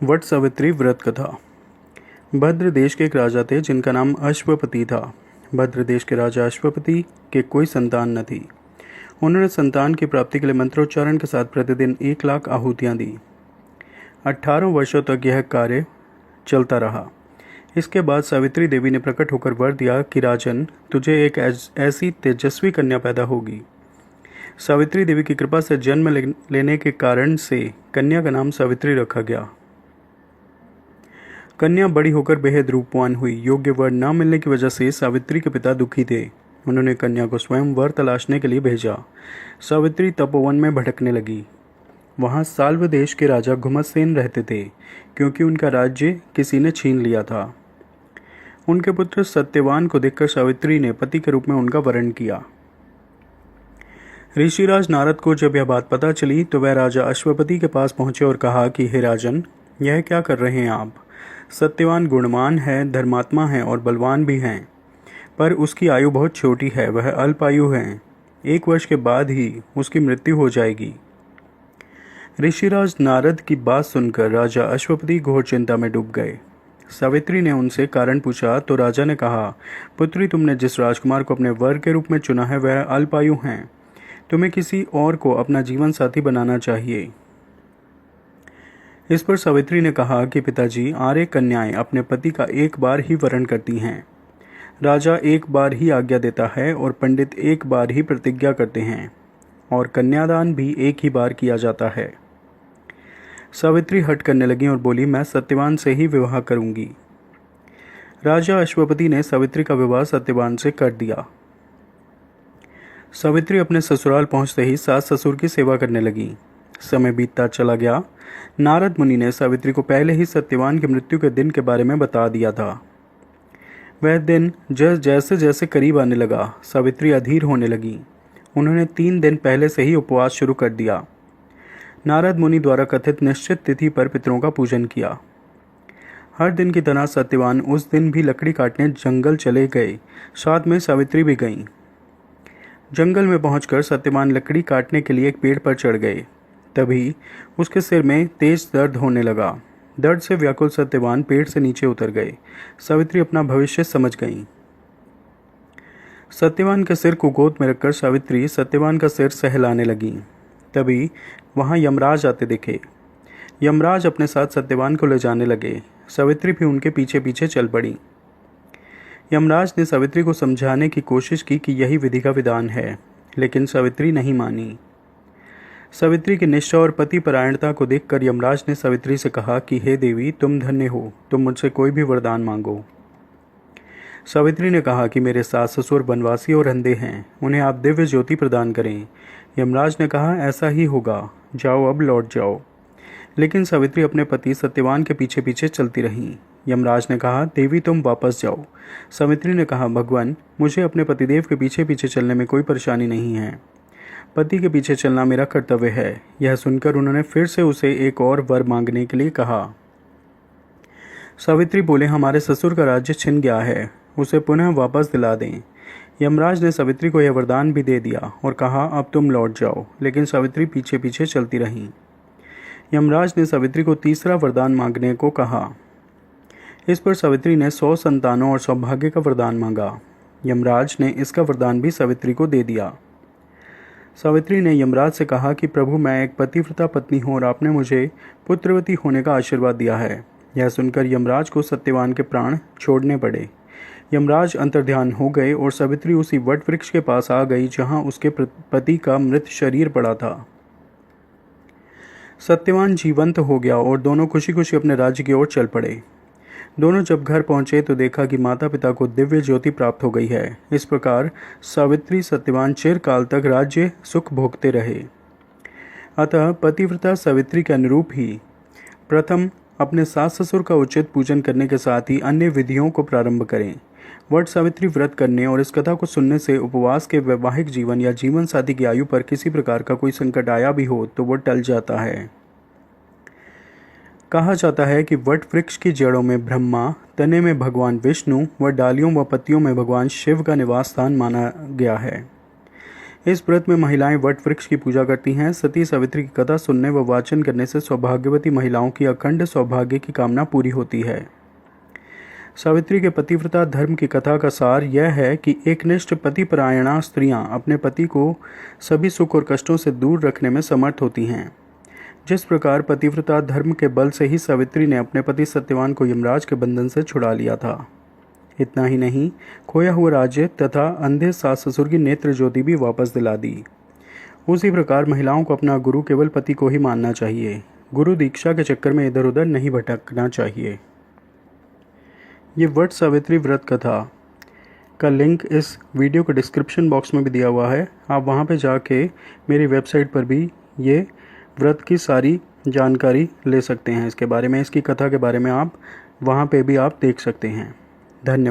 वट सावित्री व्रत कथा। भद्र देश के एक राजा थे जिनका नाम अश्वपति था। भद्र देश के राजा अश्वपति के कोई संतान न थी। उन्होंने संतान की प्राप्ति के लिए मंत्रोच्चारण के साथ प्रतिदिन 1,00,000 आहुतियाँ दी। 18 वर्षों तक यह कार्य चलता रहा। इसके बाद सावित्री देवी ने प्रकट होकर वर दिया कि राजन, तुझे एक ऐसी तेजस्वी कन्या पैदा होगी। सावित्री देवी की कृपा से जन्म लेने के कारण से कन्या का नाम सावित्री रखा गया। कन्या बड़ी होकर बेहद रूपवान हुई। योग्य वर न मिलने की वजह से सावित्री के पिता दुखी थे। उन्होंने कन्या को स्वयं वर तलाशने के लिए भेजा। सावित्री तपोवन में भटकने लगी। वहाँ साल्व देश के राजा घुमतसेन रहते थे, क्योंकि उनका राज्य किसी ने छीन लिया था। उनके पुत्र सत्यवान को देखकर सावित्री ने पति के रूप में उनका वरण किया। ऋषिराज नारद को जब यह बात पता चली तो वह राजा अश्वपति के पास पहुंचे और कहा कि हे राजन, यह क्या कर रहे हैं आप? सत्यवान गुणवान है, धर्मात्मा है और बलवान भी हैं, पर उसकी आयु बहुत छोटी है, वह अल्पायु है। 1 वर्ष के बाद ही उसकी मृत्यु हो जाएगी। ऋषिराज नारद की बात सुनकर राजा अश्वपति घोर चिंता में डूब गए। सावित्री ने उनसे कारण पूछा तो राजा ने कहा, पुत्री, तुमने जिस राजकुमार को अपने वर के रूप में चुना है वह अल्पायु हैं। तुम्हें किसी और को अपना जीवन साथी बनाना चाहिए। इस पर सावित्री ने कहा कि पिताजी, आर्य कन्याएं अपने पति का एक बार ही वरण करती हैं। राजा एक बार ही आज्ञा देता है और पंडित एक बार ही प्रतिज्ञा करते हैं, और कन्यादान भी एक ही बार किया जाता है। सावित्री हट करने लगी और बोली, मैं सत्यवान से ही विवाह करूंगी। राजा अश्वपति ने सावित्री का विवाह सत्यवान से कर दिया। सावित्री अपने ससुराल पहुंचते ही सास ससुर की सेवा करने लगी। समय बीतता चला गया। नारद मुनि ने सावित्री को पहले ही सत्यवान की मृत्यु के दिन के बारे में बता दिया था। वह दिन जैसे जैसे करीब आने लगा, सावित्री अधीर होने लगी। उन्होंने 3 दिन पहले से ही उपवास शुरू कर दिया। नारद मुनि द्वारा कथित निश्चित तिथि पर पितरों का पूजन किया। हर दिन की तरह सत्यवान उस दिन भी लकड़ी काटने जंगल चले गए। साथ में सावित्री भी गईं। जंगल में पहुंचकर सत्यवान लकड़ी काटने के लिए एक पेड़ पर चढ़ गए। तभी उसके सिर में तेज दर्द होने लगा। दर्द से व्याकुल सत्यवान पेड़ से नीचे उतर गए। सावित्री अपना भविष्य समझ गईं। सत्यवान के सिर को गोद में रखकर सावित्री सत्यवान का सिर सहलाने लगी। तभी वहां यमराज आते दिखे। यमराज अपने साथ सत्यवान को ले जाने लगे। सावित्री भी उनके पीछे पीछे चल पड़ी। यमराज ने सावित्री को समझाने की कोशिश की कि यही विधि का विधान है, लेकिन सावित्री नहीं मानी। सावित्री की निष्ठा और पति परायणता को देखकर यमराज ने सावित्री से कहा कि हे देवी, तुम धन्य हो, तुम मुझसे कोई भी वरदान मांगो। सावित्री ने कहा कि मेरे सास ससुर वनवासी और अंधे हैं, उन्हें आप दिव्य ज्योति प्रदान करें। यमराज ने कहा, ऐसा ही होगा, जाओ अब लौट जाओ। लेकिन सावित्री अपने पति सत्यवान के पीछे पीछे चलती रहीं। यमराज ने कहा, देवी तुम वापस जाओ। सावित्री ने कहा, भगवान, मुझे अपने पतिदेव के पीछे पीछे चलने में कोई परेशानी नहीं है। पति के पीछे चलना मेरा कर्तव्य है। यह सुनकर उन्होंने फिर से उसे एक और वर मांगने के लिए कहा। सावित्री बोले, हमारे ससुर का राज्य छिन गया है, उसे पुनः वापस दिला दें। यमराज ने सावित्री को यह वरदान भी दे दिया और कहा, अब तुम लौट जाओ। लेकिन सावित्री पीछे पीछे चलती रहीं। यमराज ने सावित्री को तीसरा वरदान मांगने को कहा। इस पर सावित्री ने 100 संतानों और सौभाग्य का वरदान मांगा। यमराज ने इसका वरदान भी सावित्री को दे दिया। सावित्री ने यमराज से कहा कि प्रभु, मैं एक पतिव्रता पत्नी हूँ और आपने मुझे पुत्रवती होने का आशीर्वाद दिया है। यह सुनकर यमराज को सत्यवान के प्राण छोड़ने पड़े। यमराज अंतर्ध्यान हो गए और सावित्री उसी वट वृक्ष के पास आ गई जहाँ उसके पति का मृत शरीर पड़ा था। सत्यवान जीवंत हो गया और दोनों खुशी खुशी अपने राज्य की ओर चल पड़े। दोनों जब घर पहुंचे तो देखा कि माता पिता को दिव्य ज्योति प्राप्त हो गई है। इस प्रकार सावित्री सत्यवान चिरकाल तक राज्य सुख भोगते रहे। अतः पतिव्रता सावित्री के अनुरूप ही प्रथम अपने सास ससुर का उचित पूजन करने के साथ ही अन्य विधियों को प्रारंभ करें। वट सावित्री व्रत करने और इस कथा को सुनने से उपवास के वैवाहिक जीवन या जीवन साथी की आयु पर किसी प्रकार का कोई संकट आया भी हो तो वह टल जाता है। कहा जाता है कि वट वृक्ष की जड़ों में ब्रह्मा, तने में भगवान विष्णु व डालियों व पत्तियों में भगवान शिव का निवास स्थान माना गया है। इस व्रत में महिलाएं वट वृक्ष की पूजा करती हैं। सती सावित्री की कथा सुनने व वाचन करने से सौभाग्यवती महिलाओं की अखंड सौभाग्य की कामना पूरी होती है। सावित्री के पतिव्रता धर्म की कथा का सार यह है कि एकनिष्ठ पतिपरायणा स्त्रियां अपने पति को सभी सुख और कष्टों से दूर रखने में समर्थ होती हैं। जिस प्रकार पतिव्रता धर्म के बल से ही सावित्री ने अपने पति सत्यवान को यमराज के बंधन से छुड़ा लिया था। इतना ही नहीं, खोया हुआ राज्य तथा अंधे सास ससुर की नेत्र ज्योति भी वापस दिला दी। उसी प्रकार महिलाओं को अपना गुरु केवल पति को ही मानना चाहिए। गुरु दीक्षा के चक्कर में इधर उधर नहीं भटकना चाहिए। ये वट सावित्री व्रत कथा का लिंक इस वीडियो के डिस्क्रिप्शन बॉक्स में भी दिया हुआ है। आप वहाँ पे जाके मेरी वेबसाइट पर भी ये व्रत की सारी जानकारी ले सकते हैं। इसके बारे में, इसकी कथा के बारे में आप वहाँ पे भी आप देख सकते हैं। धन्यवाद।